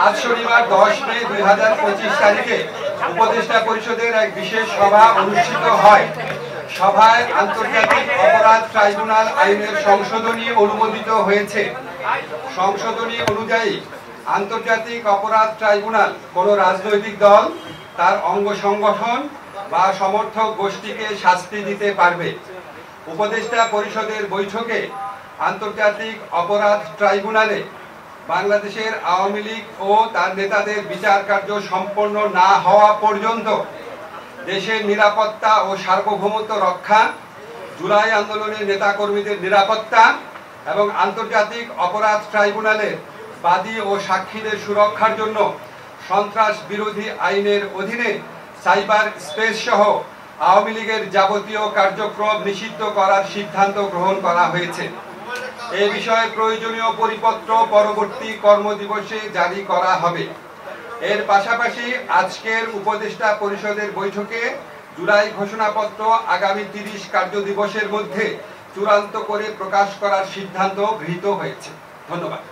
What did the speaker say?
আজ শনিবার 10 মে 2025 তারিখে উপদেষ্টা পরিষদের এক বিশেষ সভা অনুষ্ঠিত হয়। সভায় আন্তর্জাতিক অপরাধ ট্রাইব্যুনাল আইনের সংশোধনী অনুমোদিত হয়েছে। সংশোধনী অনুযায়ী আন্তর্জাতিক অপরাধ ট্রাইব্যুনাল কোন রাজনৈতিক দল, তার অঙ্গ সংগঠন বা সমর্থক গোষ্ঠীকে শাস্তি দিতে পারবে। উপদেষ্টা পরিষদের বৈঠকে আন্তর্জাতিক অপরাধ ট্রাইব্যুনালে বাংলাদেশের আওয়ামী লীগ ও তার নেতাদের বিচার কার্য সম্পন্ন না হওয়া পর্যন্ত দেশের নিরাপত্তা ও সার্বভৌমত্ব রক্ষা, জুলাই আন্দোলনের নেতাকর্মীদের নিরাপত্তা এবং আন্তর্জাতিক অপরাধ ট্রাইব্যুনালের বাদী ও সাক্ষীদের সুরক্ষার জন্য সন্ত্রাস বিরোধী আইনের অধীনে সাইবার স্পেস সহ আওয়ামী লীগের যাবতীয় কার্যক্রম নিষিদ্ধ করার সিদ্ধান্ত গ্রহণ করা হয়েছে। এ বিষয়ে প্রয়োজনীয় পরিপত্র পরবর্তী কর্মদিবসে জারি করা হবে। এর পাশাপাশি আজকের উপদেষ্টা পরিষদের বৈঠকে জুলাই ঘোষণাপত্র আগামী 30 কার্যদিবসের মধ্যে চূড়ান্ত করে প্রকাশ করার সিদ্ধান্ত গৃহীত হয়েছে। ধন্যবাদ।